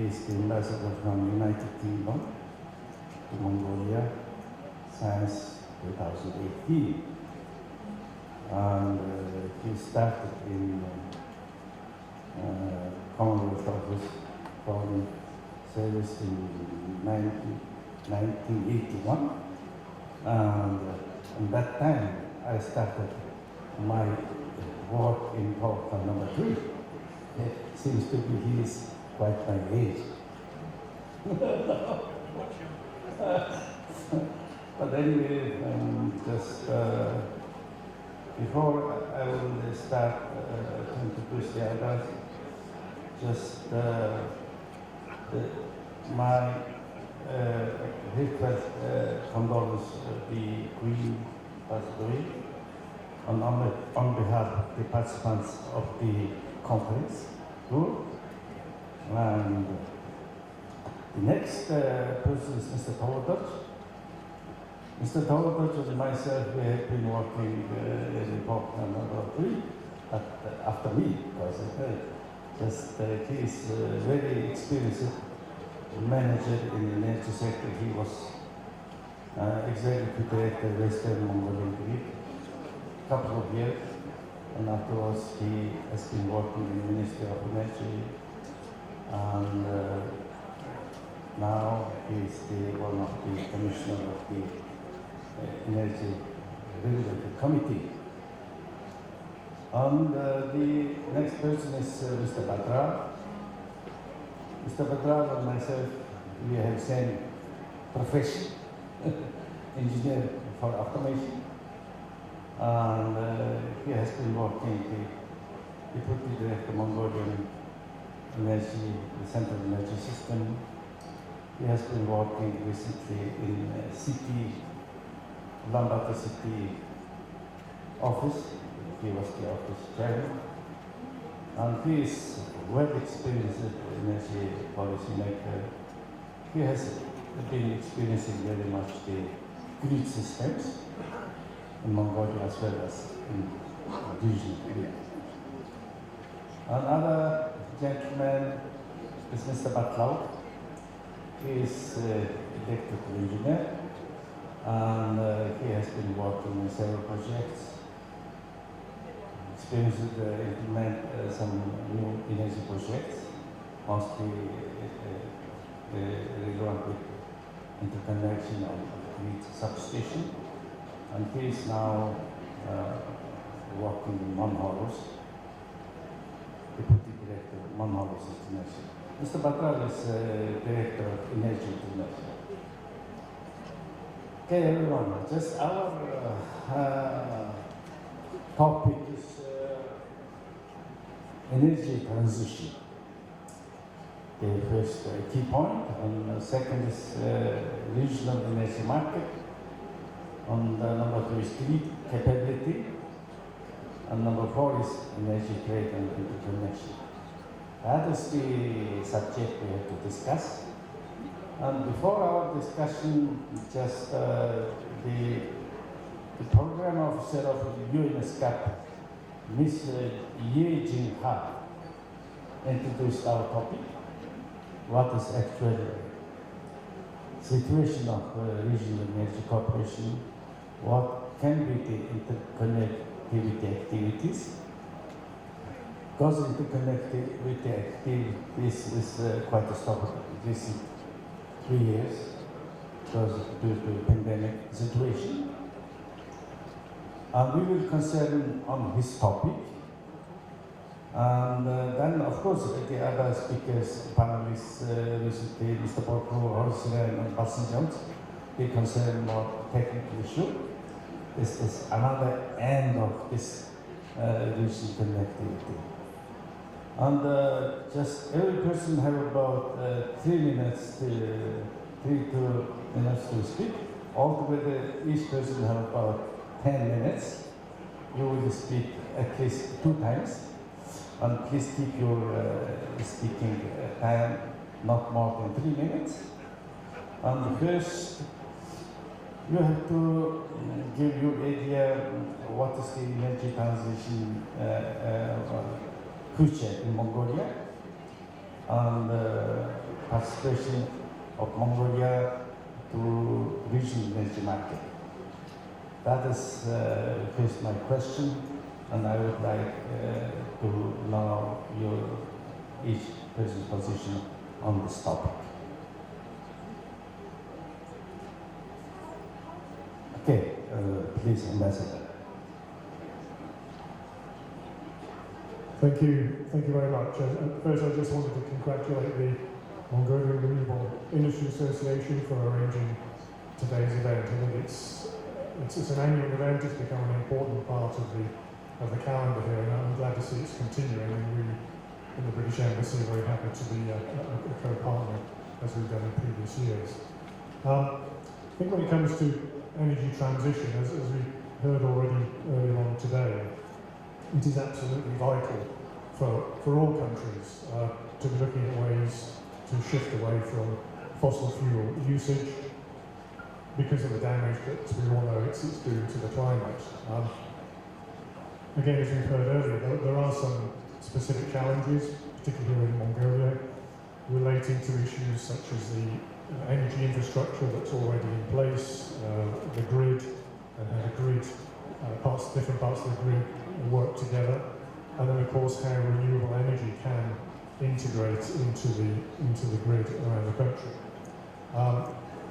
He is the ambassador from United Kingdom to Mongolia since 2018. And he started in Commonwealth Office Foreign Service in 1981. And at that time, I started my work in Power number 3. It seems to be he is quite my age. But anyway, just before I will start to introduce the others, just my request condolence the Queen passed away on behalf of the participants of the conference group. And the next person is Mr. Tolodot. Mr. Tolodot and myself, we have been working in Power number 3 after me, because he is very experienced manager in the energy sector. He was executive director of Western Mongolian Grid a couple of years, and afterwards he has been working in the Ministry of Energy, and now he is one of the commissioner of the Energy Renewable Committee. And the next person is Mr. Batra. Mr. Batra and myself, we have same profession, engineer for automation. And he has been working the Deputy Director Mongolian Energy, the Central Energy System. He has been working recently in Ulaanbaatar City office. He was the office chairman. And he is well experienced energy policy maker. He has been experiencing very much the grid systems in Mongolia as well as in regional grid. Another gentleman is Mr. Batlau. He is electrical engineer, and he has been working on several projects. Experienced implement some new energy projects, mostly relevant with interconnection of grid substation. And he is now working in Mongolia, Deputy Director of Mongolia International. Mr. Batra is Director of Energy International. Okay, everyone, just our topic is energy transition. The first key point, and second is regional energy market. And number 2 is grid capability. And number 4 is energy trade and interconnection. That is the subject we have to discuss. And before our discussion, just the program officer of the INES, Ms. Ye Jingha, introduced our topic. What is actual situation of regional energy cooperation? What can be the interconnectivity activities? Because interconnectivity activities is quite a stop recent 3 years because due to the pandemic situation. And we will concern on his topic. And then, of course, the other speakers, panelists, recently, Mr. Borko, Horseren, and Bassen Jones, they concern more technical issue. This is another end of this regional connectivity. And just every person have about 3 minutes to 2 minutes to speak. Altogether, each person have about 10 minutes. You will speak at least 2 times. And please keep your speaking time not more than 3 minutes. And first, you have to give your idea what is the energy transition future in Mongolia. And participation of Mongolia to regional energy market? That is first my question, and I would like to know your each person's position on this topic. Okay, please, Ambassador. Thank you very much. First, I just wanted to congratulate the Mongolia Renewable Industry Association for arranging today's event. I think it's an annual event. It's become an important part of the calendar here, and I'm glad to see it's continuing. And we, in the British Embassy, are very happy to be a co-partner as we've done in previous years. I think when it comes to energy transition, as we heard already earlier on today, it is absolutely vital for all countries to be looking at ways to shift away from fossil fuel usage because of the damage that we all know it's doing to the climate. Again, as we've heard earlier, there are some specific challenges, particularly in Mongolia, relating to issues such as the energy infrastructure that's already in place, the grid, and how the grid, different parts of the grid work together, and then of course how renewable energy can integrate into the grid around the country.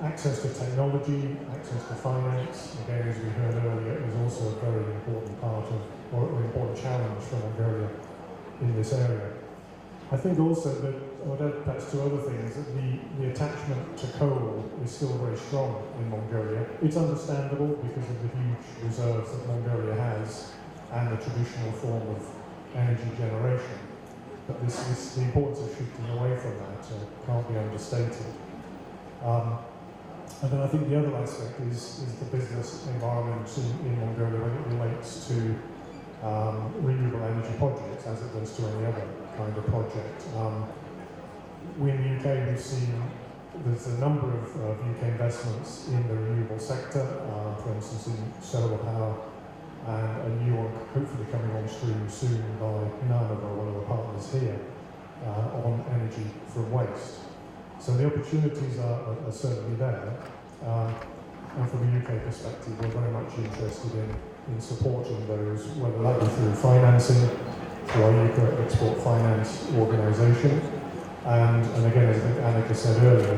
Access to technology, access to finance, again as we heard earlier, is also a very important part of, or an important challenge for Mongolia in this area. I think also that, or perhaps two other things, that the attachment to coal is still very strong in Mongolia. It's understandable because of the huge reserves that Mongolia has and the traditional form of energy generation. But the importance of shifting away from that can't be understated. And then I think the other aspect is the business environment in Mongolia when it relates to renewable energy projects, as it does to any other kind of project. We in the UK, we've seen there's a number of UK investments in the renewable sector, for instance in solar power, and a new one hopefully coming on stream soon by INES, one of the partners here, on energy from waste. So the opportunities are certainly there, and from a UK perspective, we're very much interested in supporting those, whether that be through financing, through our UK Export Finance organisation, and again, as I think Annika said earlier,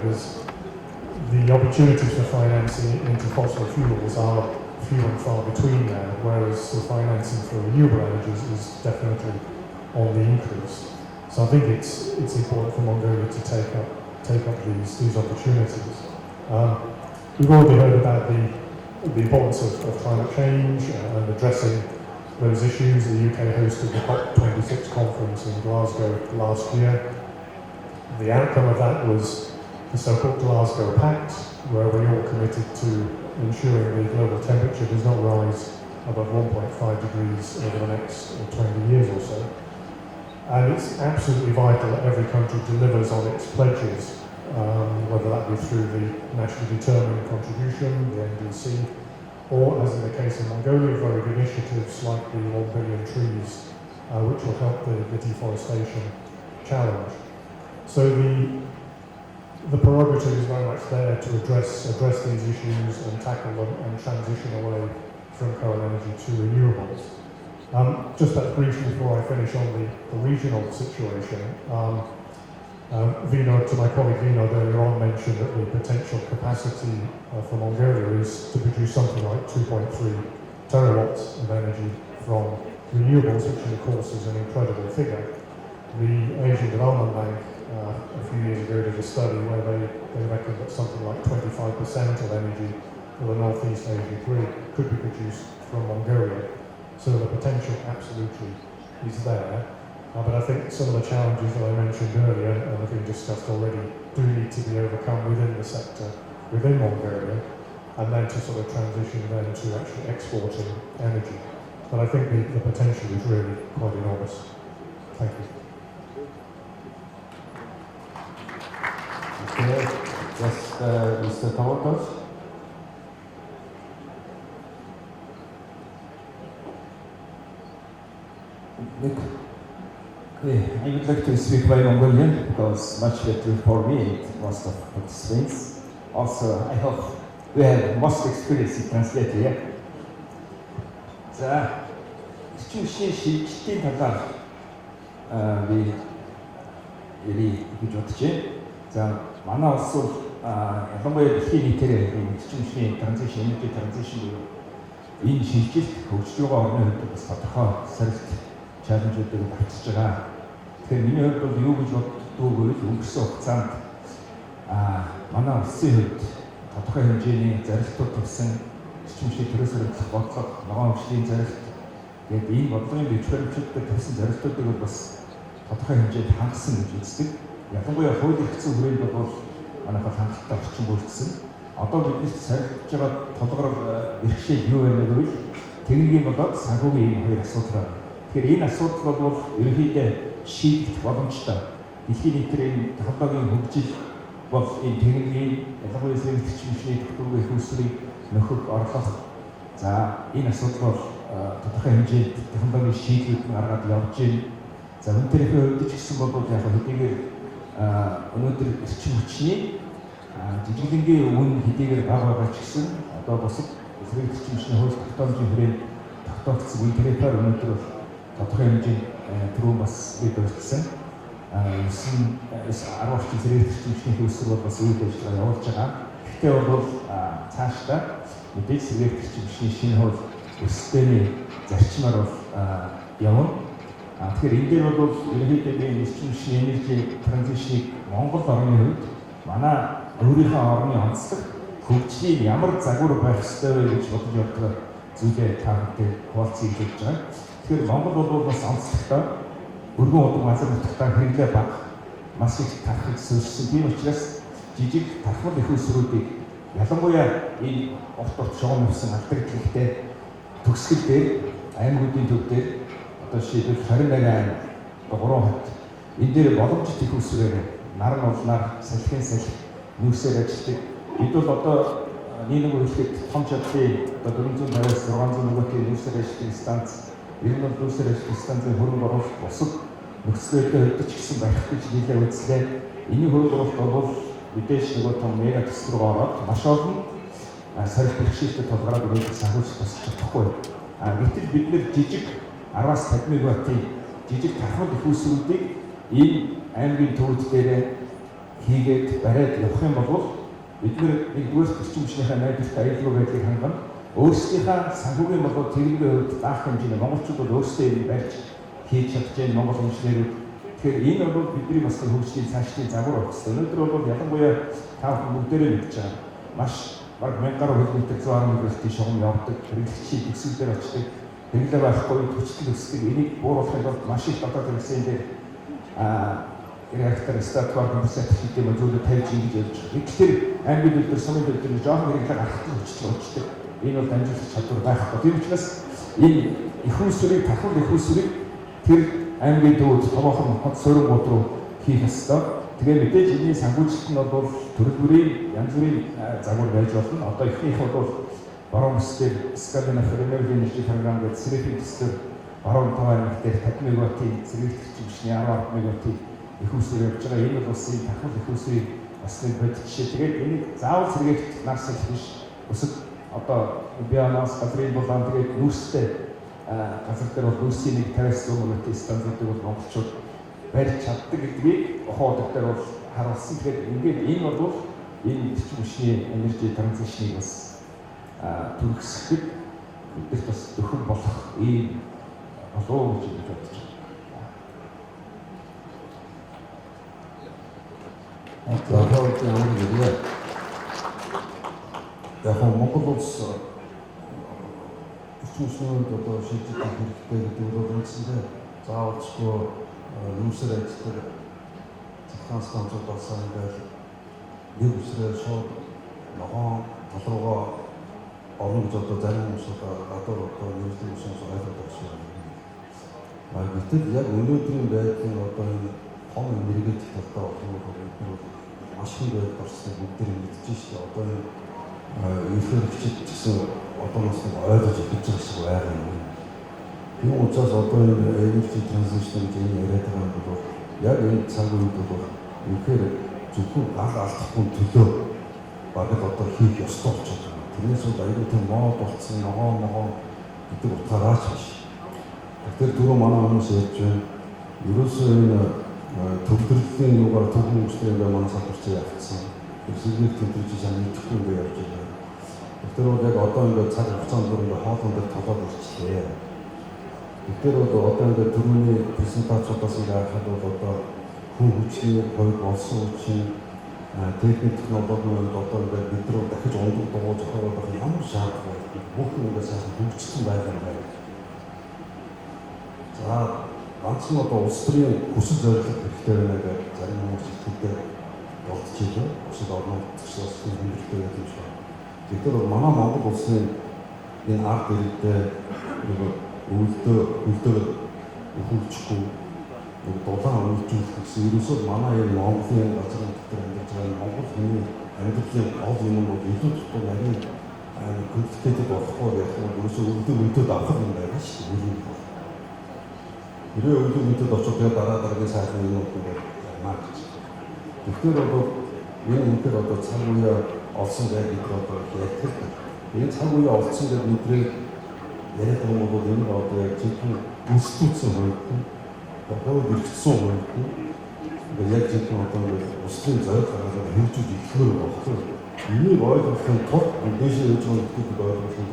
the opportunities for financing into fossil fuels are few and far between now, whereas the financing for renewable energies is definitely on the increase. So I think it's important for Mongolia to take up these opportunities. We've already heard about the importance of climate change and addressing those issues. The UK hosted the COP26 conference in Glasgow last year. The outcome of that was the so-called Glasgow Pact, where we all committed to ensuring the global temperature does not rise above 1.5 degrees over the next 20 years or so. And it's absolutely vital that every country delivers on its pledges, whether that be through the nationally determined contribution, the NDC, or, as in the case of Mongolia, very good initiatives like the 1 billion trees, which will help the deforestation challenge. So the prerogative is very much there to address these issues and tackle them and transition away from coal energy to renewables. Just that briefly before I finish on the regional situation, Vinod, to my colleague Vinod earlier on, mentioned that the potential capacity for Mongolia is to produce something like 2.3 terawatts of energy from renewables, which of course is an incredible figure. The Asian Development Bank a few years ago did a study where they reckoned that something like 25% of energy for the Northeast Asia grid could be produced from Mongolia. So the potential absolutely is there. But I think some of the challenges that I mentioned earlier and have been discussed already do need to be overcome within the sector, within Mongolia, and then to sort of transition then to actually exporting energy. But I think the potential is really quite enormous. Thank you. Okay, yes, Mr. Tolokov. I would like to speak by Mongolian because much better for me and most of participants. Also, I hope we have most experience in translating here. 자, 시주시 талаар би ярий гэж бодчих. За, манай улс бол ялангуяа дэлхийн нийтээр шийдвэрийн транзишн, энержи транзишн буюу энэ шилжилт хөгжиж байгаа орны хувьд бас тодорхой сорилт чаленжуудыг авчирч байгаа. Тэгэхээр миний хувьд бол юу гэж боддог вэ? Өнгөрсөн хугацаанд манай улсын хувьд тодорхой хэмжээний зорилтууд тавьсан шийдвэрийн төрөөс өргөх бодлого, ногоон хөгжлийн зорилт гэдэг энэ бодлогын дэвшүүлэгчдэд тавьсан зорилтуудыг бас тодорхой хэмжээнд хангасан гэж үздэг. Ялангуяа хууль эрх зүйн хүрээнд бол манайхаар хангалттай орчин бүрдсэн. Одоо бидний сорилж байгаа толгороор эрхшээл юу вэ гэвэл техникийн болоод санхүүгийн энэ хоёр асуудал байна. Тэгэхээр энэ асуудал бол ерөнхийдөө шийдэх боломжтой. Дэлхийн нийтээр энэ технологийн хөгжил бол энэ техникийн ялангуяа сэргийлэгч машины технологийн хөгжлийг нөхөх орлох. За энэ асуудал бол тодорхой хэмжээнд технологийн шийдлүүд гаргаад явж байна. За өнөөдрийн хувьд ч гэсэн бол яг хэдийгээр өнөөдөр эрчим хүчний жижиглэнгийн үн хэдийгээр бага байгаа ч гэсэн одоо бусад сэргийлэгч машины хууль тогтоомжийн хүрээнд тогтоогдсон үе тарифаар өнөөдөр тодорхой хэмжээнд түрүүн бас бид өртсөн 10 орчим сэргийлэгч машины хөлсөөр бол бас үйл ажиллагаа явуулж байгаа. Гэхдээ бол цаашдаа мэдээж сэргийлэгч машины шинэ хууль өсөлтөний зарчмаар бол явна. Тэгэхээр энэ дээр бол ерөнхийдөө энэ эрчим хүчний энержи транзишнийг Монгол орны хувьд манай өөрийнхөө орны онцлог хөгжлийн ямар загвар байх ёстой вэ гэж бодож явдаг зүйлээ та бүхэнд хуваалцъя гэж бодож байгаа. Тэгэхээр Монгол бол бас онцлогтой өргөн удаг газар нутагтаа хэрэглээ бага маш их тархыг сөрсөн. Тийм учраас жижиг тархмал их усруудыг ялангуяа энэ урт шугам явсан алдарчлалтай төгсгөл дээр аймагуудын төв дээр одоо жишээлбэл 28 аймаг 3 хот энэ дээр боломжит их усрээр нар нь улнаар салхин салхи нүүсээр ажилладаг. Бид бол одоо нэг үйлчлэгт том чадлын одоо 450-аас 600 нөгөөтэй нүүсээр ажилладаг станц, ер нь бол нүүсээр ажилладаг станцын хөрөнгө оруулалт бусад нөхцөлөдөө хөдөлж гисэн байх гэж нийлээ үзлээ. Энийг хөрөнгө оруулалт бол мэдээж нөгөө том мега төсөл рүү ороод маш олон сорилт бэрхшээлтэй тулгараад өнөөдөр санхүүжих тусч чадахгүй. Гэтэл бид нэр жижиг 10-аас 50 мегаваттын жижиг тархал их усруудыг энэ аймгийн төвд дээр хийгээд бариад явах юм бол бид нэгдүгээр эрчим хүчнийхээ найдварт аюулгүй байдлыг хангана. Өөрсдийнхээ санхүүгийн болоод техникийн хувьд даах хэмжээний монголчууд бол өөрсдөө энэ барьж хийж чадж байгаа монгол инженерүүд. Тэгэхээр энэ бол бидний бас хөгжлийн цаашдын загвар болох хэрэгтэй. Өнөөдөр бол ялангуяа та бүхэн бүгдээрээ мэдж байгаа. Маш баг 1000 гаруй км 110 м-ийн шугам явдаг, хэрэглэгчийн төсөл дээр очдог, хэрэглээ байхгүй төчлөл өсдөг. Энийг бууруулахын тулд маш их дотоод хэрэгслийн дээр реактор статуар компенсат хийдэг зүйлүүд тавьж ингэж явж байгаа. Тэгэхээр аймгийн төлбөр, сумын төлбөр жоохон хэрэглээ гаргахад хүчтэй болчтой. Энэ бол дамжуулах чадвар байхгүй. Тийм учраас энэ их усрыг, тархал их усрыг тэр аймгийн төвд томоохон хот суургууд руу хийх ёстой. Тэгээ мэдээж энэний санхүүжилт нь бол төрөл бүрийн янз бүрийн загвар байж болно. Одоо ихнийх бол баруун бүсдэр Скандинав Renewable energy програм гэдэг сэрээлийн төслөөр баруун таван дээр 50 мегаваттын сэргийлэгч машины 10 мегаваттын их усрыг явж байгаа. Энэ бол улсын тархал их усрыг бас нэг бодит жишээ. Тэгээд энийг заавал сэргийлэгч нар салхи биш. Бусад одоо биомас, газрын булан тэгээд нүүрстэй газар дээр бол нүүрсийн нэг 50-аас 100 мегаваттын станцуудыг бол монголчууд барьж чаддаг гэдгийг ухаадаг дээр бол харуулсан. Тэгэхээр ингээд энэ бол энэ эрчим хүчний энержи транзишнийг бас түргэсэхэд бидэрт бас төхөн болох ийм болов гэж бодож байна. За яг Монгол улс эрчим хүчний одоо шийдэх хэрэгтэй гэдэг бол үндсэндээ заавалчгүй нүүсээр ажилладаг цахилгаан станцууд болсон ингээд нэг үсрээ шууд ногоон тал руугаа орно гэж одоо зарим хүмүүс гадуур одоо нэмэлтийн хүмүүс ойлгоод байна. Гэтэл яг өнөөдрийн байдлын одоо энэ том энергетик талдаа бол маш их байдал орсныг бүгд мэдж шүү дээ. Одоо энэ эрхлэгчид гэсэн одоо бас ойлгож эхэлж байгаа шиг байна. Тийм учраас одоо энэ energy transition гэж энэ яриад байгаа нь бол яг энэ цаг үед бол үнэхээр зөвхөн гал алдахгүй төлөө багт одоо хийх ёстой болчиход байна. Тэрнээс бол аюул тийм мод болцсон ногоо гэдэг утгаараач биш. Тэгэхээр түрүү манай хүмүүс ярьж байна. Ерөөсөө энэ төвлөрлийн юугаар төв хүмүүстэй манай салбарч явцсан. Сэргийг тэмдэж сайн мэдэхгүй юм явж байгаа. Тэгэхээр бол яг одоо ингээд цаг хугацаанд ингээд хоолнд толгойд ирчихлээ. Тэгэхээр бол одоо ингээд түрүүний презентацуудаас ингээд харахад бол одоо хүн хүчний хувьд болсон үчин техник технологиуд одоо ингээд бид нар дахиж ундаг дугуй зохиолох ямар шаардлага бүх ингээд сайхан хөгжсөн байгаа юм байна. За ганцхан одоо улс төрийн хүсэл зорилго хэрэгтэй байна гэдэг зарим хүмүүс хэлдэг болчихжээ. Улсын орнууд төсөөс хэмжигтэй байдаг юм шиг. Тэгэхээр манай Монгол улсын энэ арт иргэдээ үлдээ хөгжихгүй дулаан үйлчлүүлэх гэсэн ерөөсөө манай энэ Монголын газрын дотор амьдарч байгаа Монгол хүний амьдралын гол юм бол илүү дутуу нарийн компликэтэд болохгүй байх нь ерөөсөө өвдөд авах юм байна шүү дээ. Өвдөд очоод тэгээд дараагийн сайхан юм уу маач. Тэгэхээр бол энэ үнээр одоо цаг үе олсон гэдэг одоо ярьдаг. Энэ цаг үе олсон гэдэг мэдрээ яриад байгаа бол энэ одоо яг зөвхөн институцийн хувьд одоо иргэдсэн хувьд яг зөвхөн одоо улсын зорилго гаргаад хөгжиж эхлэх болохгүй. Энийг ойлгохын тулд дэшээ хийж байгаа гэдгийг ойлгох нь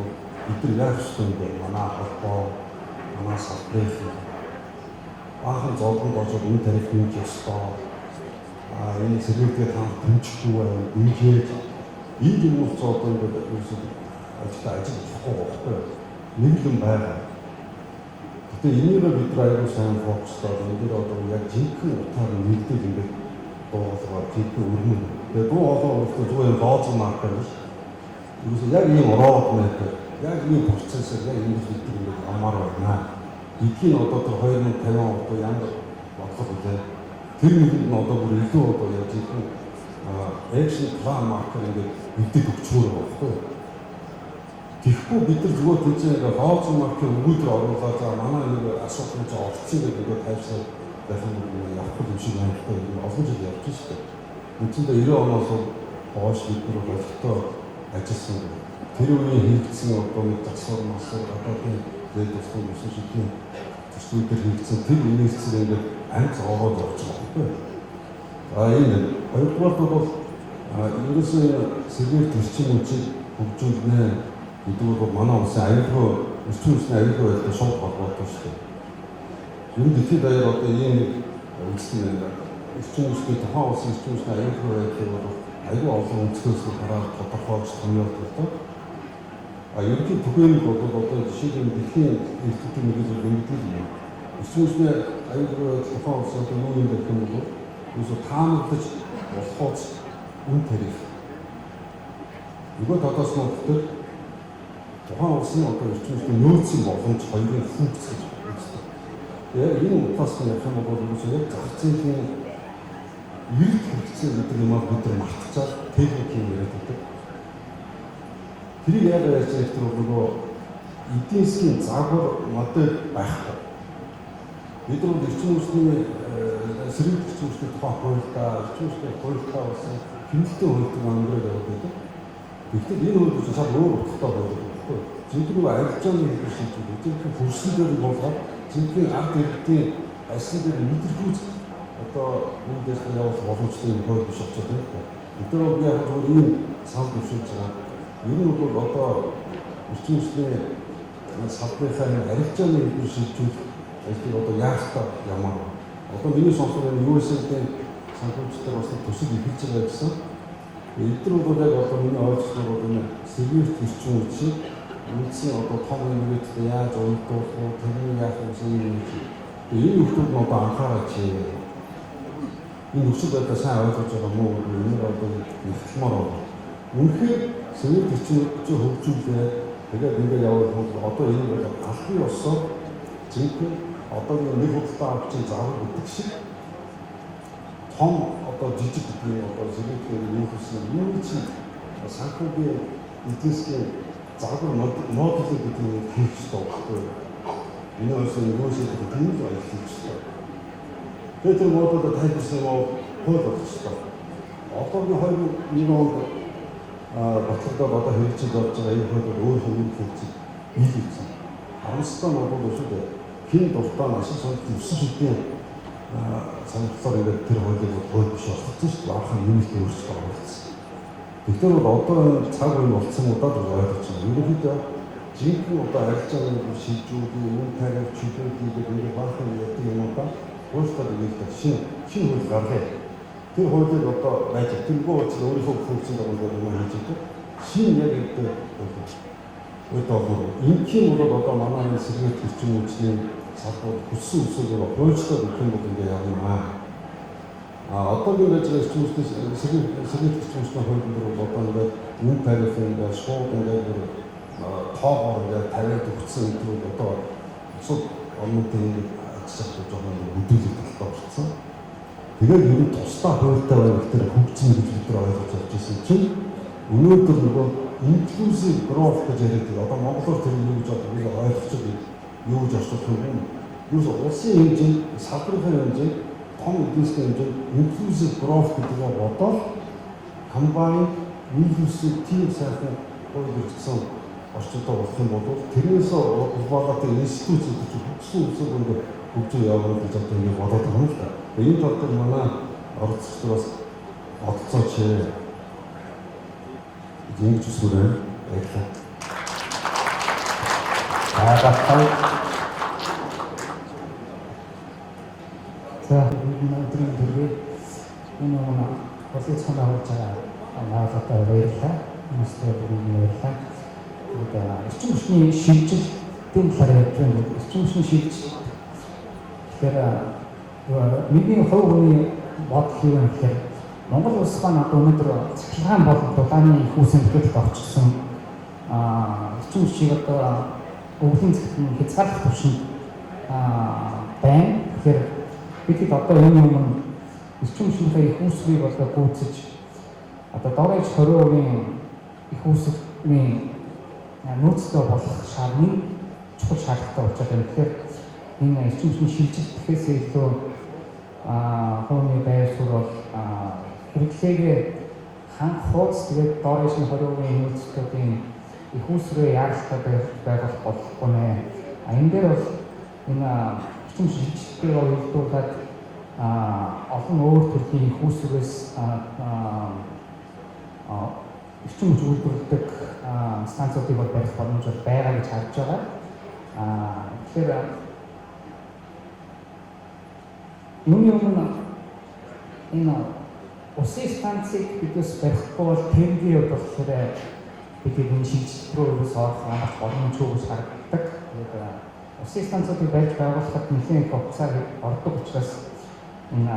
бид нар яаж ч юм бэ? Манай холбоо, манай салбарын баахан зовлон болоод энэ тарих хэмж ёстой. Энэ сэргийгээр хамт хэмжихгүй байна. Ингээд ийм юм уу одоо ингээд ажил болохгүй болохгүй. Нэг л юм байгаа. Гэтэ энийг бид нар аягүй сайн фокуслаад энэ одоо яг жинхэнэ утгаар нэгдэл ингээд дуулгаа жинхэнэ өрнө. Тэгээ дуу хоолой өөртөө зүгээр дооцсон маркер биш. Юусе яг ийм ороод байдаг. Яг ийм процессыг яг ингэж бид ингээд амаар байна. Эдгээр одоо тэр 2050 одоо ямар бодлого үлээ. Тэр нэгэнд нь одоо бүр илүү одоо яг жинхэнэ action plan marker ингээд нэгдэж өгчмөр байхгүй. Тэгэхгүй бид нар зүгээр тийчээ лоозон маркер өгүүлбэр оруулаад за манай нэг асуудал нь олцсон гэдэг ингээд тайлбар дахин явах юм шиг байна. Олон жил явж шүү дээ. Үндсэндээ 90 оноос хойш бид нар болтой ажилласан. Тэр үеийн хийгдсэн одоо нэг засвар масвар одоогийн дэд тусгай өсөн шидийн төслүүдээр хийгдсэн тэр инээсцэр ингээд амьд ороод явж байгаа байхгүй. Энэ хоёрдугаар бол ерөөсөө сэргээр төрчин үчиг хөгжүүлнэ гэдэг бол манай улсын аюулгүй эрчим хүчний аюулгүй байдлаа шууд холбоотой шүү дээ. Ер нь дэлхийд даяар одоо ийм үйлчлэл байна. Эрчим хүчний тухайн улсын эрчим хүчний аюулгүй байдлыг бол аюул олон өнцгөөс хараад тодорхойлж томьёолдог. Ерөнхий түгээмэл бол одоо жишээлбэл дэлхийн эрхтний нэгдэл мэддэг юм. Эрчим хүчний аюулгүй байдал тухайн улсын одоо юу юм гэх юм бол юусо таамаглаж болохоос үн тариф. Нөгөө талаас нь болохоор тухайн улсын одоо эрчим хүчний нөөцийн боломж хоёрын функц гэж үздэг. Тэгээ энэ утгаас нь яг юм бол юусо яг зах зээлийн эрд хэрэгцээ гэдэг юм аа бид нар мартчихад техникийн яриад байдаг. Тэрийг яг яаж ярьж нөгөө эдийн засгийн загвар модель байхгүй. Бид нар эрчим хүчний сэрэг эрчим хүчний тухай хуультай, эрчим хүчний хуультай болсон хэмнэлтийн хуультай ангираад яваад байдаг. Гэхдээ энэ хууль шал өөр утгатай байдаг. Жинхэнэ арилжааны хэлбэр шийдвэр, жинхэнэ хөрслөөр болгоод жинхэнэ ард иргэдийн ажлын дээр мэдэрхүүц одоо энэ дэс явуулах боломжтой юм хууль биш болчиход байна. Бид нар яг зөвхөн ийм санал зөвшөөрч байгаа. Энэ нь бол одоо эрчим хүчний салбарын арилжааны хэлбэр шийдвэр ажлыг одоо яах вэ ямар. Одоо миний сонсох нь USA-ийн санхүүжилтээр бас төсөл ихэлж байгаа гэсэн. Эдгээр бол яг одоо миний ойлгосноор бол энэ сэргээр төрчин үчиг үндсэн одоо том нэгдэлд яаж уйлдуулах вэ, тэрний яах вэ гэсэн юм. Энэ хүмүүс нь одоо анхаарч энэ өсөлт байдлаа сайн ойлгож байгаа мó энэ одоо ихтэлмаар байна. Үнэхээр сэргээр төрчин үчиг хөгжүүлээ. Тэгээд ингээд явах бол одоо энэ бол албан ёсоор жинхэнэ одоо нэг худалдаа авчин заавар гэдэг шиг том одоо жижиг гэдгийг одоо зэрэгтэй юу гэсэн юм чинь санхүүгийн эдийн засгийн загвар модель гэдэг нь хийх хэрэгтэй байхгүй. энэ улсын юусыг тэмүүлж ажиллах хэрэгтэй. Тэгээд тэр модод тайлбарсан юм хууль болох хэрэгтэй. Одоогийн 2001 онд батлагдаг одоо хэрэгжиж болж байгаа энэ хууль өөр хэмжээний хэрэгжиж нийлүүлсэн. Харамсалтай нь бол шүү хин дуртай ашиг сонирхол өссөн шүдийн санагдлаар ингээд тэр хуулийг хууль биш болгоцсон шүү дээ. Анхан юунд өөрчлөлт оруулсан. Тэгэхээр бол одоо цаг үе болсон удаад ойлгож байна. Ерөнхийдөө жинхэнэ одоо арилжааны шийдвэрүүд юм тарих чөлөөтэй ингээд баахан яадаг юм удаа өөрсдөө нэгдэх шинэ хууль гарлаа. Тэр хуулийг одоо байж тэргүй учраас өөрийнхөө функцийн дагуу юм хийж байгаа. Шинэ яг гэдэг одоо энэхийн бол одоо манай сэргээд хүчин үйлчлийн салбарт хүссэн үсгээр хуульчлаад өгөх юм бол ингээд яг юм аа. Одоогийн байж байгаа сэргээд хүчин үйлчлийн хуулийн дээр одоо ингээд юм тарих ингээд шууд ингээд тоогоор ингээд тавиад өгсөн гэдэг одоо бусад орнуудын ажил жоохон хөдөлгөөн талтай болсон. Тэгээд ер нь тусдаа хуультай байх тэр хөгжсөн гэж бид нар ойлгож авч ирсэн чинь өнөөдөр нөгөө inclusive growth гэж яриад одоо монголоор тэр юу гэж ойлгочиход юу гэж орчуулах юм бэ? Юус улсын хэмжээнд салбарын хэмжээнд том эдийн засгийн хэмжээнд inclusive growth гэдэг нь бодоод combined inclusive team сайхан хууль хэрэгжсэн орчуулдаг болох юм бол тэрнээс улбаагатай институцүүд ч хөгжсөн үсэг ингээд хөгжиж явах гэж одоо ингэ бодоод байгаа юм л да. Энэ тал дээр манай оролцогчдод бас бодцооч ингэж үсгэрээ баярлалаа. За өнөөдрийн төрөөр энэ процесс ханаад наадтай баярлалаа. Хүмүүстээ баярлалаа. Эрчим хүчний шилжилтийн талаар ярьж байна. Эрчим хүчний шилжилт тэгэхээр миний хувь хүний бодол юу вэ гэхээр Монгол улс маань одоо өнөөдөр цахилгаан болон дулааны их үүсгэн төлөвлөлт орчихсон эрчим хүчийг одоо өвлийн цэцгийн хязгаарлах төвшөнд байна. Тэгэхээр бид одоо энэ юм эрчим хүчний их үүсвэрийг болоо гүйцэж одоо дорож 20% их үүсвэрийн нөөцтэй болох шаардлага чухал шаардлагатай болчиход байна. Тэгэхээр энэ эрчим хүчний шилжилт гэхээс илүү хувийн байр суурь бол хэрэглээгээ ханх хуудас тэгээд доорын 20% нөөцлүүдийн их үүсвэрээ яаралтай байх болохгүй нэ. Энэ дээр бол энэ эрчим шилжилтийг уялдуулаад олон өөр төрлийн их үүсвэрээс эрчим хүч үйлдвэрлэдэг станцуудыг бол барих боломж байгаа гэж харж байгаа. Тэгэхээр юуны өмнө энэ усын станцыг бидээс барихгүй бол тэргийн болохоор бид энэ шилжилт рүү орох амарч боломжгүй гэж харагддаг. Тэгээд усын станцуудыг барьж байгуулахад нэлээд их хугацаа ордог учраас энэ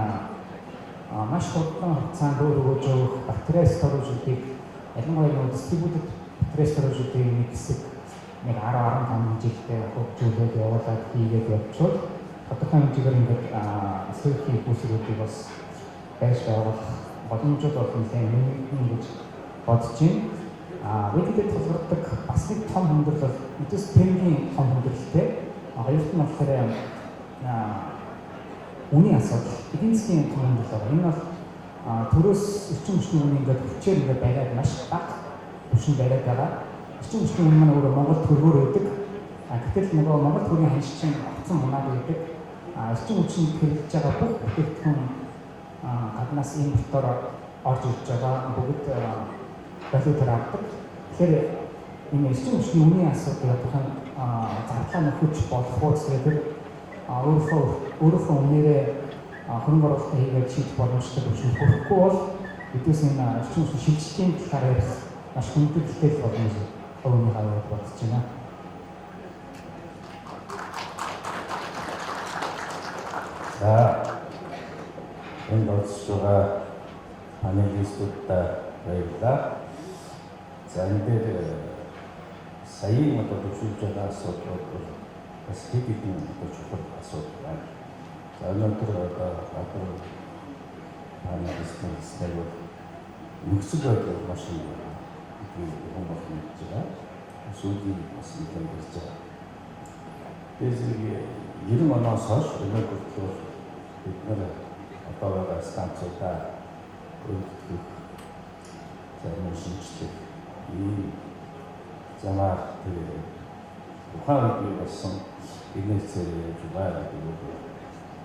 маш хурдан хугацаанд өөрөөр өгөх батарей сторожуудыг ялангуяа дистрибьютед батарей сторожуудыг нэг хэсэг 10-15 жилдээ хөгжүүлээд явуулаад хийгээд явуучвал тодорхой хэмжээгээр ингээд сөрөгийн хүүсрүүдийг бас байж байгуулах боломжууд бол нэлээд гэж бодож байна. Википед тулгардаг бас нэг том хүндрэл бол эдээс тэргийн том хүндрэлтэй. Хоёрт нь болохоор үнийн асуудал, эдийн засгийн том хүндрэл байна. Энэ бол төрөөс эрчим хүчний үнэ ингээд хүчээр ингээд бариад маш бага түвшин бариад байгаа. Эрчим хүчний үнэ маань өөрөө Монгол төгрөгөөр өгдөг. Гэтэл нөгөө Монгол төгрөгийн ханшчин огцон мунаад өгдөг. Эрчим хүчний хэрэглэж байгаа бүх бүтээгдэхүүн гаднаас импортоор орж ирж байгаа бүгд валютаар авдаг. Тэгэхээр энэ эрчим хүчний үнийн асуудал тодорхой зарлаа нөхөж болох уу гэдэг өөрийнхөө үнээрээ хөрөнгө оруулалт хийгээд шийдэх боломжтой төвшөнд хүрэхгүй бол эдгээс энэ эрчим хүчний шилжилтийн талаар ярих маш хүндрэлтэй боломж өөрийн хавьд бодож байна. За энд орж байгаа панелистуудтай баярлалаа. За энэ дээр саяын одоо төвшүүлж байгаа асуудлууд бол бас хэд хэдэн чухал асуудал байна. За өнөөдөр одоо панелистийн хэлснээр нөхцөл байдал маш их хүн болох гэж байгаа. Сүүлийн бас нэг юм болж байгаа. 그래서 이게 90 оноос хойш өнөө хүртэл бид нэр одоо байгаа станцуудаа өөрчлөх зарим шинжилгээ ийм замаар ухаан бий болсон INES-ээр яаж байгаа гэдэг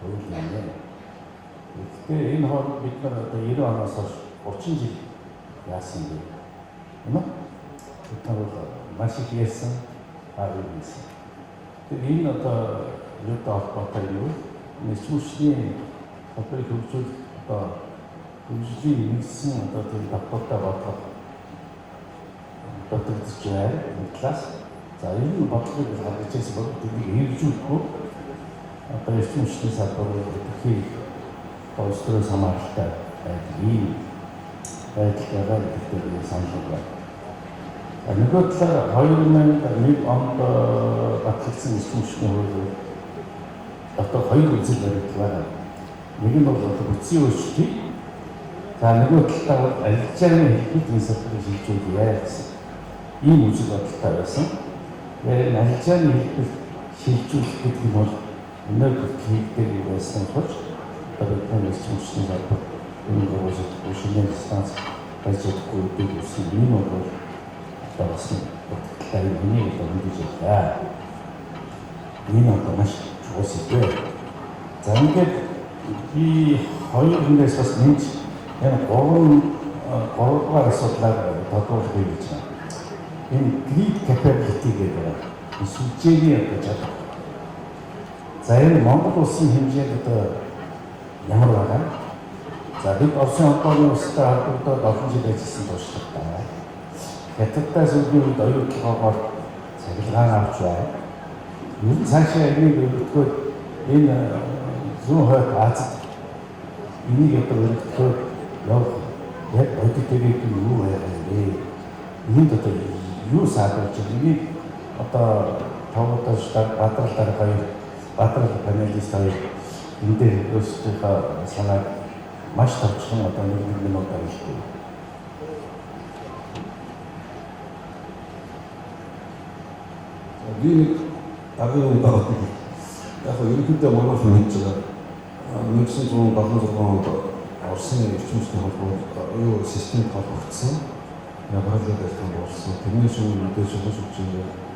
өөрлөмжөө. Гэхдээ энэ хооронд бид нар одоо 90 оноос хойш 30 жил яасан бэ? Энэ бид нар маш их ярьсан харагдсан. Тэгээ энэ одоо юутай холбоотой юу? Нэчмүшний холбоог хөгжүүл одоо хөгжлийн нэгсэн одоо тийм давталтай бодлого дутагдж байна. Талаас за энэ бодлогыг харж ирсэн бол тэнийг хэрэгжүүлэхгүй одоо нэчмүшний салбарыг бүхий өөрсдөө хамааралтай ийм байдлаараа гэхдээ санал байна. Нөгөө талаар 2001 онд батлагдсан нэчмүшний хууль одоо хоёр үзэл баримт байна. Нэг нь бол бүтцийн өөрчлөлт. За нөгөө талаар бол арилжааны хэлбэрийн салбарыг шилжүүлээ гэсэн ийм үзэл бодолтой байсан. Тэгээд арилжааны хэлбэр шилжүүлэх гэдэг нь бол өнөөдөр хийгдэх байсан болж одоо бидний нэчмүшний салбар энэ гол шинэ станц байж чадахгүй гэдэг үсэн юм бол одоо бас бодлоо энийг өгч байгаа. Энэ одоо маш чухал. За ингээд би хоёр хүнээс бас нэг энэ гурван асуудлаар тодорхойлох гэж байна. Энэ grid capability гэдэг сүлжээний одоо чадвар. За энэ Монгол улсын хэмжээнд одоо ямар байгаа? За бид Оросын холбооны улстай холбогдоод олон жил ажилласан туршлагатай. Хятадтай сүүлийн үед оюутлогоогоор цахилгаан авч байна. Ер нь цаашаа энийг өргөдгөөд энэ зүүн хойд Азид энийг одоо өргөдгөөд явах яг бодитойг юу байгаа вэ? Энд одоо юу саадуулж энийг одоо тавуудаас Бадрал дараа хоёр Бадрал панелист хоёр энэ дээр өөрсдийнхөө санааг маш товчхон одоо нэг минут авчихсан. Би агуу удаад яг ерөнхийдөө манайх мэдж байгаа 1976 онд Оросын эрчимчдийн холбоо юу системд холбогдсон. Ябгаалаад байсан болсон. Тэрнээс өмнө мэдээж шилжүүлж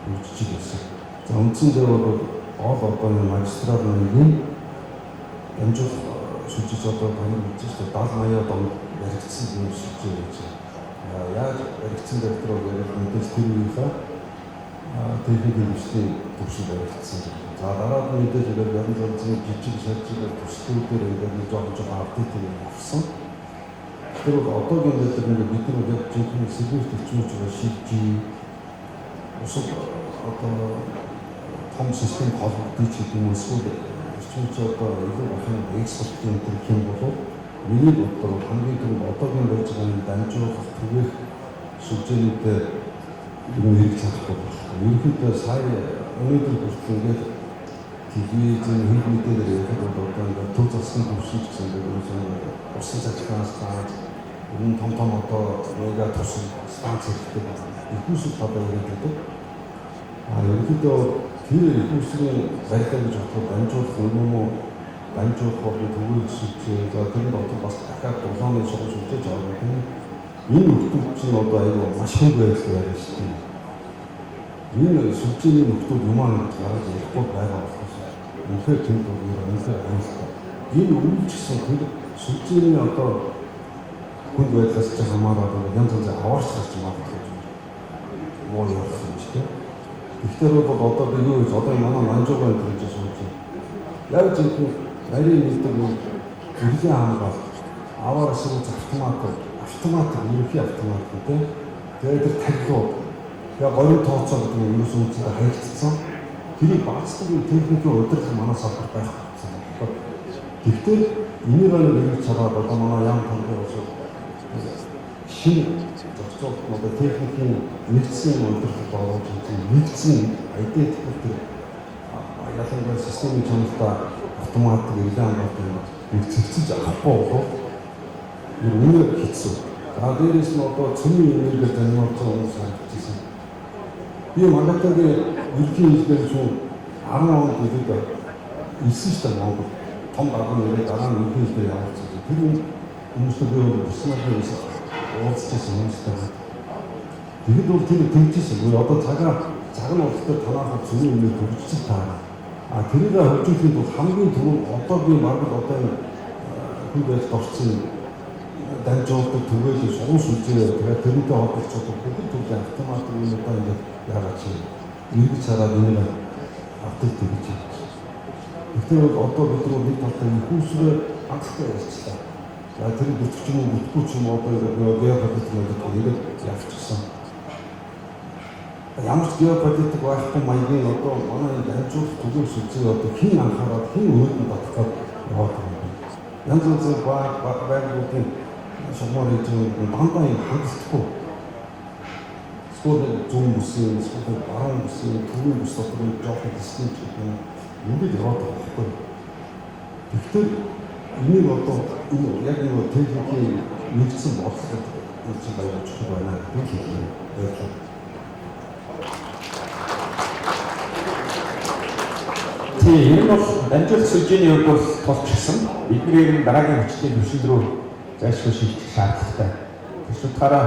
үржиж байсан. За үндсэндээ бол гол одооны магистралын нэг амжих шилжиж одоо баяр мэдээж 70-80 онд яригдсан юм шилжиж байж байгаа. Яг яригдсан доктор яг мэдээж тэр үеийнхээ техникийн хүчний төвшин баригдсан. За дараа нь мэдээж яг янз бүрийн жижиг шалжиг төслүүдээр ингээд жоохон апдейт авсан. Тэр одоогийн байдлаар ингээд бид нар яг жинхэнэ сервис төчмөж байгаа шилжиж усад одоо том систем холбогдож гэдэг юм эсвэл эрчимч одоо илүү бахан экспортын төр хэм болов миний бодлоор хамгийн түрүүнд одоогийн байж байгаа дамжуулах түгээх сүлжээнүүдэд юм хэрэг чадахгүй байна. Ерөнхийдөө сая өнөөдөр хүртэл ингээд телевизэн хэл мэдээлэл ярих бол одоо ингээд төв засгийн төвшин гэсэн ингээд усан цахилгаанаас энэ том одоо мега тусан станц хэрэгтэй байна. Ихүүсэл одоо ирээдүйд ерөнхийдөө тэр ихүүслийн барилга гэж бодлоо дамжуулах юм уу? Дамжуулах болон төвөөр сүлжээ за тэр нь одоо бас дахиад дулааны шугам сүлжээж авах юм. Энэ нөхцөл чинь одоо аюу маш их байдал байна шүү дээ. Энэ сүлжээний нөхцөл юмаа гараад ирэхгүй байгаа болохоос үнэхээр тэнд үнэхээр амжилттай. Энэ үйлчлсэн тэр сүлжээний одоо хүнд байдлаас ч хамаараад янз бүрийн аваарч гарч магадгүй муу юм шүү дээ. Гэхдээ бол одоо би юу гэж одоо манай манжуугын гэж сууж байна. Яг зөвхөн нарийн нэгдэг үргэлжлэн хамгаалалт аваар ашиглаж автомат ерөнхий автомат гэдэг. Тэгээд тэр таглууд яг гоён тооцоо гэдэг нь юус үнцээр хаягдсан. Тэрийг баацлагын техникийн удирдах манай салбар байх гэсэн. Гэхдээ энийг нэг цагаар одоо манай яам томдор ус шинэ зохицуулт одоо техникийн нэгдсэн удирдах боловч нэгдсэн айдентификатор ялангуяа системийн чанартай автомат иргэн болдог нэг цэцэж авахгүй болов үнээр хийсэн. За дээрээс нь одоо цөмийн энерги занималцсан хүмүүс санагдчихсан. Би магадгүй ерөнхий хэлбэр шүү 10 он гэдэг ирсэн шүү дээ Монгол. Том багын нэрээ дараа нь үнэхээр явуулсан. Тэр хүмүүстэй би бүсмаар байсан уулзчихсан хүмүүстэй. Тэгэд бол тэр тэмцсэн. Одоо цаг нь урттай танаас зөвхөн өмнө төгсчих таа. Тэрийг хөгжүүлэхэд бол хамгийн түрүү одоо би магад одоо хүн байж орсон дамжуулдаг түгээл сумс үзээ. Тэгээд тэрнтэй холбогдсон бүгд төрлийн автомат юм одоо ингээд яагаад чи нэг цараад нэг автыг тэгж байна. Тэгэхээр одоо бид нэг талтай хүүсрээ анхтай ярьчлаа. Тэр бүтгэж юм уу бүтггүй ч юм одоо геополитик ингээд явчихсан. Ямар ч геополитик байхгүй маягийн одоо манай дамжуулах түгээл үзээ одоо хэн анхаарал хэн өөрөнд батгах яваад байна. Янз бүрийн байгууллагын шамаар хийж дандаа юм хангалтгүй. Скол зүүн бүсийн, скол баруун бүсийн, түрүүн бүс дотор нь жоохон дискрет гэх юм ингээд яваад байгаа байхгүй. Тэгэхээр энийг одоо яг нэг техникийн нэгдсэн бодлого гэж ойлгож байна гэж хэлээ. Тийм, энэ бол дамжуулах сүлжээний хувьд бол тулчсан. Эднийг дараагийн хүчний төвшил рүү зайлшгүй шийдэх шаардлагатай. Тэс утгаараа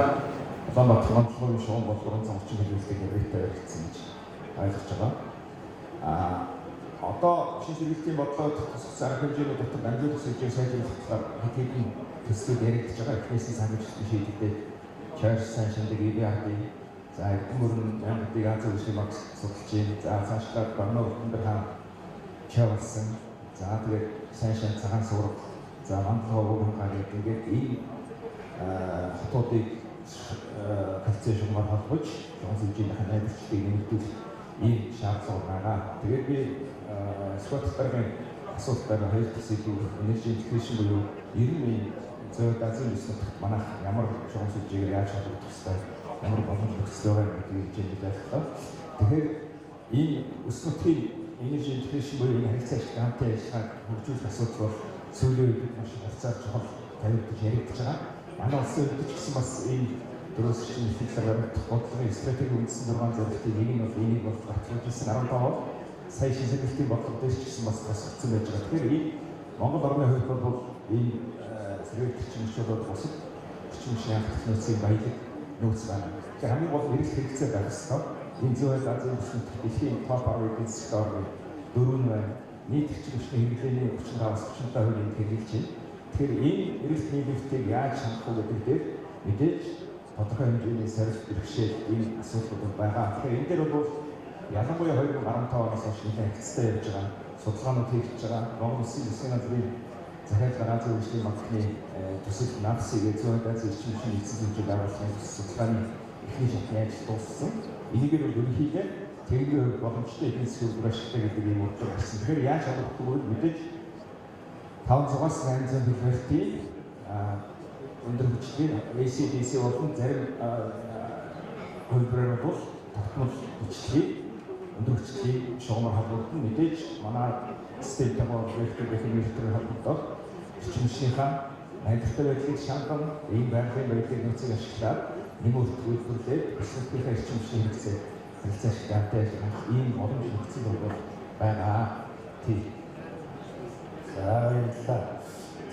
Улаанбаатар онцлогийн шугам бол 330 мм-ийн нэртэй баригдсан гэж ойлгож байгаа. Одоо шинэ хэрэгтийн бодлогод тусгах арга хэмжээний дотор дамжуулах сүлжээг сайжруулахаар хэдийн төслүүд яригдж байгаа. Эхнээсээ санамжлалт шийдэгдээд чойрс сайн шиндэг EBRD за эрдэм өрн амьдыг Аз үүсгэн багс судалж байна. За цаашлаад Барнуу өндөр хаан чавсан. За тэгээд сайн шин цагаан сурах. За Монголиа гараад ингээд энэ хотуудыг калцээ шугамар холбож зөвхөн найдварчдыг нэмэгдүүлэх ийм шаардлага байгаа. Тэгээд би Скотландын асуултаар хоёр төсөөлөв энержи интеграшн буюу 90 зөөр газрын төсөлд манайх ямар шугам сүлжээгээр яаж холбогдох ёстой, ямар боломж нөхцөл байгаа гэдгийг хичээлж байлаа. Тэгэхээр энэ өсвөтгийн энержи интеграшн буюу энэ харилцаа хамтын ажиллагааг хөгжүүлэх асуудал бол сүүлийн үед маш хавцаар чухал тавигдаж яригдж байгаа. Манай улсын хувьд ч гэсэн бас энэ дөрөс шинэ филтер баримтах бодлогын стратеги үндсэн 6 зорилтын нэг нь бол энийг бол батлуулсан 15 сая шинжилгээний бодлого дээр ч гэсэн бас тусгацсан байж байгаа. Тэгэхээр энэ Монгол орны хувьд бол энэ зэрэг төчмөчөд бусад төчмөчийн анхаарал нөөцийн баялаг нөөц байна. Тэгэхээр хамгийн гол эрэлт хэрэгцээ байх ёстой. Энэ зөвхөн Азийн бүсэд дэлхийн топ 10 эдийн засгийн орны 4 байна. Нийт төчмөчний хэрэглээний 35-37% хэрэгжилж байна. Тэгэхээр энэ эрэлт нийлүүлэлтийг яаж хангах вэ гэдэг дээр мэдээж тодорхой хэмжээний сорилт бэрхшээл энэ асуудлууд байгаа. Тэгэхээр энэ дээр бол ялангуяа 2015 оноос хойш нэлээд хэцтэй явж байгаа судалгаанууд хийж байгаа. Монгол Улсын засгийн газрын захиалгын Азийн үйлчлэгийн банкны төсөл НАПС-ийг зөөн газар эрчим хүчний эцэг хэмжээ байгууллагын судалгааны эхний шатны ажил дууссан. Энийг бол ерөнхийдөө техникийн боломжтой эдийн засгийн үйлдвэр ашигтай гэдэг юм уу гэсэн. Тэгэхээр яаж холбогдох вэ? Мэдээж 500-аас 800 кВт-ийн өндөр хүчтэй AC/DC болон зарим хөлбөрөөр бол тогтмол хүчтэй өндөр хүчтэй шугамар холбогдсон. Мэдээж манай системтэй проектыг инвестор холбогдоод хүчнийхээ найдвартай байдлыг шанган ийм байгалийн байдлыг нөөцийг ашиглаад нэмэлт үйлдвэрлээд өсөлтийн эрчим хүчний хэрэгцээ ашиглаатай ийм олон нөхцөл бол байгаа. Тийм.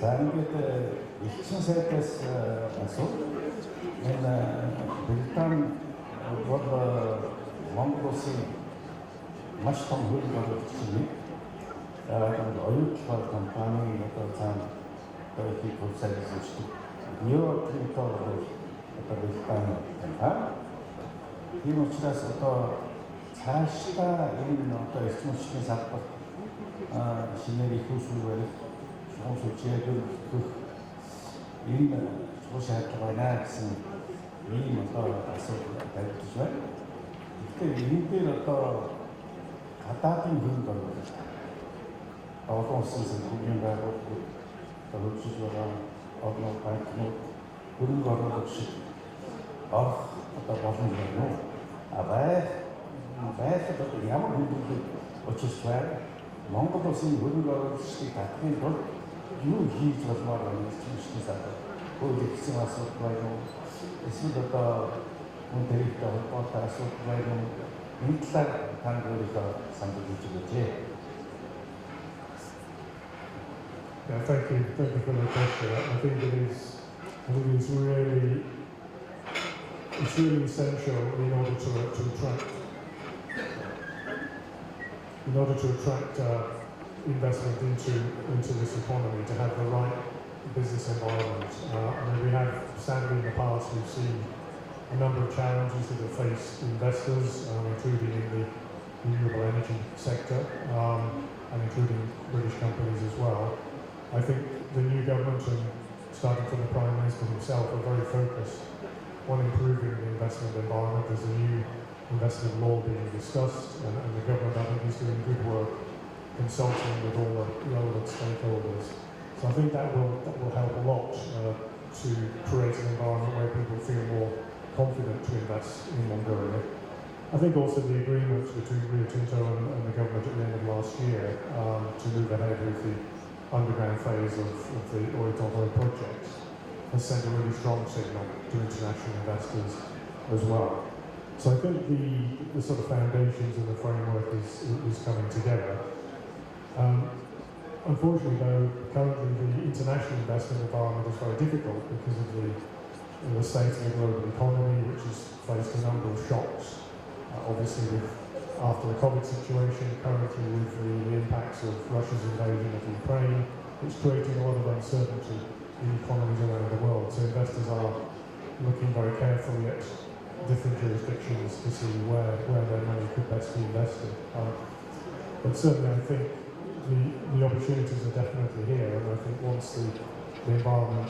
За ингээд элчин сайдаас асуу. Энэ Британи бол Монгол улсын маш том хөл болгочихсон. Оюутлал компани одоо цаана их процесс үүсдэг. Неоклинтор бол одоо Британи байна. Тийм учраас одоо цаашдаа энэ одоо эрчим хүчний салбар шинээр их усгүй барих шугам сүлжээг өгөх энэ чухал шаардлага байна гэсэн ийм одоо асуудал тавьж байна. Тэгэхээр энэ дээр одоо гадаадын хөрөнгө оруулалт олон улсын санхүүгийн байгууллагууд хөгжиж байгаа олон банкнууд хөрөнгө оруулалт шиг орох одоо боломж байна уу? Байхад одоо ямар хөнгөлөлт учирч байна? Монгол улсын хөрөнгө оруулалтыг татахын тулд юу хийж болмоор байна гэж хэлсэн санаа. Өөр ихсэн асуудал байна уу? Эсвэл одоо хүн төрөлтэй холбоотой асуудал байна уу? Энэ талаар та өөрийнхөө санал хэлж өгөөч. Yeah, thank you for the question. I think it's really essential in order to attract investment into this economy, to have the right business environment. We have, sadly in the past, we've seen a number of challenges that have faced investors, including in the renewable energy sector, and including British companies as well. I think the new government, and starting from the Prime Minister himself, are very focused on improving the investment environment. There's a new investment law being discussed, and the government, I think, is doing good work consulting with all the relevant stakeholders. So I think that will help a lot to create an environment where people feel more confident to invest in Mongolia. I think also the agreements between Rio Tinto and the government at the end of last year to move ahead with the underground phase of the Oyu Tolgoi project has sent a really strong signal to international investors as well. So I think the sort of foundations and the framework is coming together. Unfortunately, though, currently the international investment environment is very difficult because of the state of the global economy, which has faced a number of shocks. Obviously, after the COVID situation, currently with the impacts of Russia's invasion of Ukraine, it's creating a lot of uncertainty in economies around the world. So investors are looking very carefully at different jurisdictions to see where their money could best be invested. But certainly, I think the opportunities are definitely here, and I think once the environment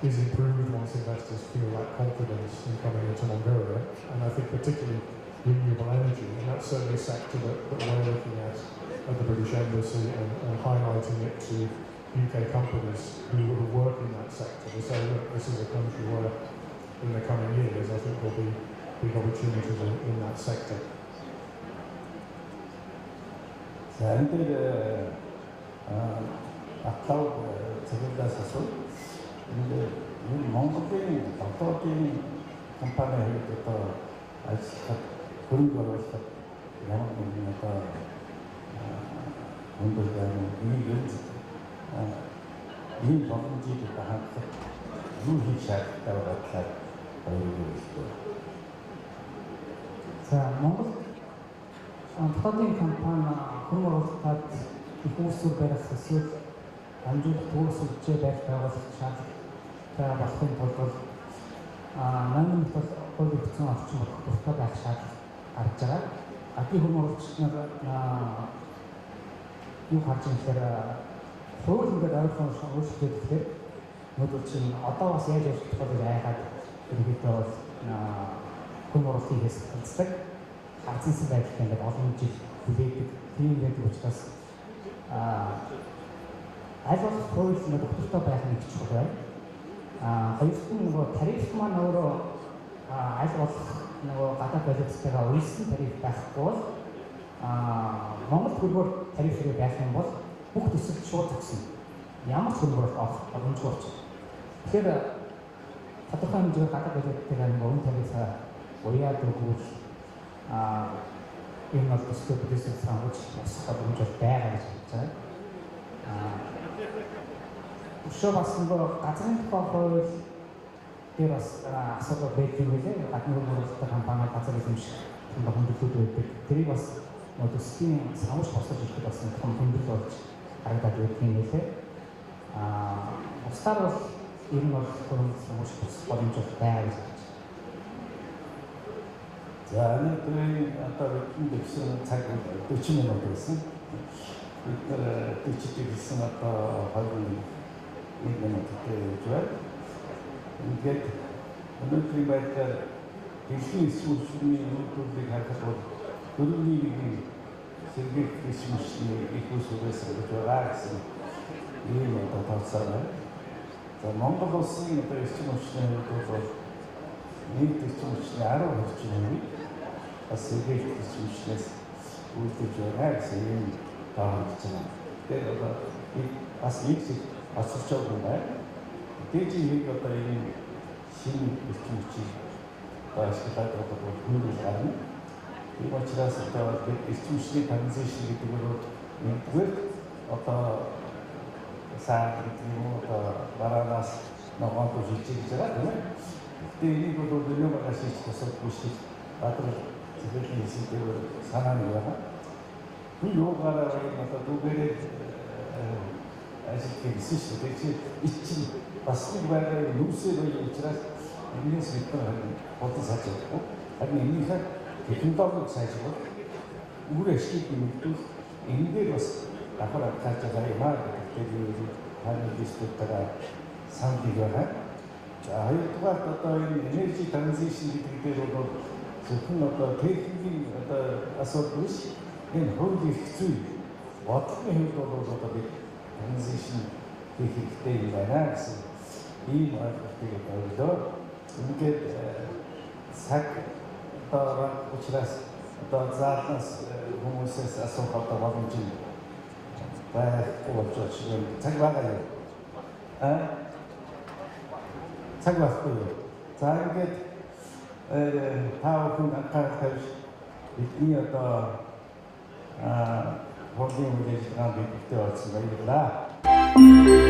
is improved, once investors feel that confidence in coming into Mongolia, and I think particularly renewable energy, and that's certainly a sector that we're looking at the British Embassy and highlighting it to UK companies who work in that sector to say, look, this is a country where in the coming years I think there'll be big opportunities in that sector. За энэ дээр атлаг цэглэлээс асуу. Энэ Монголын дотоодын компани хувьд одоо ажиллахад хөрөнгө оруулахад ямар нэгэн одоо хөнгөлөг ийм боломжийг хангах юу хийх шаардлагатай байгаа талаар ойлгуулъя. За Монгол дотоодын компани хөрөнгө оруулалтад их үүсвэр барих эсвэл амжилт төгсөлтөж байх байгууллага шаардлагатай болохын тулд манайд бол хууль бүтцийн орчин болох дуртай байх шаардлага гарч байгаа. Адын хөрөнгө оруулагч нар юу харж байгаа гэхээр хууль ингээд ойлгох өөрчлөлт гэхээр нөгөө чинь одоо бас яаж явах вэ айгаад ерөнхийдөө бол хөрөнгө оруулалтын хэсэг ханддаг. Хацсан байдалтай ингээд олон жил хүлээдэг. Тийм байдаг учраас аль болох хууль ингээд доктортой байх нь чухал байна. Хоёрт нь нөгөө тариф маань өөрөө аль болох нөгөө гадаад байлгалтайгаа үйлсэн тариф байхгүй бол Монгол хөргөөр тарифыг байх юм бол бүх төсөлд шууд зогсно. Ямар ч хөргөөр авах боломжгүй болчих. Тэгэхээр тодорхой хэмжээгээр гадаад байлгалтайгаа нөгөө өмнө тарифаа уяад өгвөл энэ бол төсөл бүтэц санхүүж босох боломж байгаа гэж бодож байна. Өшөө бас нөгөө газрын тухай хууль дээр бас асуудал байдаг юм билээ. Гадны хөрөнгө оруулалтын компани газар эзэмших том хөндлөлүүд байдаг. Тэрийг бас төслийн санхүүж босож ирэхэд бас том хөндлөл болж харагдаад байдаг юм билээ. Устдаар бол ер нь бол хөрөнгө санхүүж босох боломж байгаа гэж байна. За энэ одоо гэсэн цаг 40 минут байсан. Бид 40-ийг хэлсэн одоо 21 минуттай явж байна. Ингээд өнөөдрийн байдлаар дэлхийн эсвэлшний үйлдвэрлэлийг харахад бол дөрөвний нэгэн сэргээх эсвэлшний их усурээс гэж байгаа гэсэн ийм одоо тооцоо байна. За Монгол улсын одоо эрчим хүчний хувьд бол нийт эрчим хүчний 10% бас сэргээх эрчим хүчнээс үйлдвэж байгаа гэсэн ийм тооцоо байна. Тэгэхээр одоо бас нэг зүйл асууж байгаа юм байна. Дээжийн нэг одоо энэ шинэ эрчим хүчийг ашиглаад байгаа хөнгөл гарна. ийм учраас одоо эрчимчлийн транзишн гэдэг нь нэгдүгээр одоо сайн гэдэг юм уу одоо бараанаас ногоон руу шилжиж байгаа тийм ээ. Тэгээ энийг бол Renewable ашиглаж тусалбгүй шиг бадрал зөвхөн хэсэгдээ санаа нь байна. Би юугаараа одоо дүүгээрээ ажил хийсэн шүү дээ. Чи чинь бас нэг байгаад нүсээр үе учраас INES мэдээ бодсон сайжруулах. Харин энэхээ технологиг сайжруулах, үр ашиг нэмэгдүүлэх энэ дээр бас давхар авч байгаа юм аа гэдэг нь хааны дистриктээр санал байна. За хоёрдугаар одоо энэ энержи транзишн гэдэг дээр бол зөвхөн одоо техникийн одоо асуудал биш, энэ хууль эрх зүй бодлогын хувьд бол одоо бид транзишн хийх хэрэгтэй юм байна гэсэн ийм ойлголтыг өглөө. Ингээд цаг одоо учраас одоо заалнаас хүмүүсээс асуух одоо боломж байхгүй болж байна. Цаг байгаа юу? Цаг байхгүй юу? За ингээд та бүхэн анхаарал тавьж бидний одоо хуулийн үйл ажиллагаанд бидтэй болсон баярлалаа.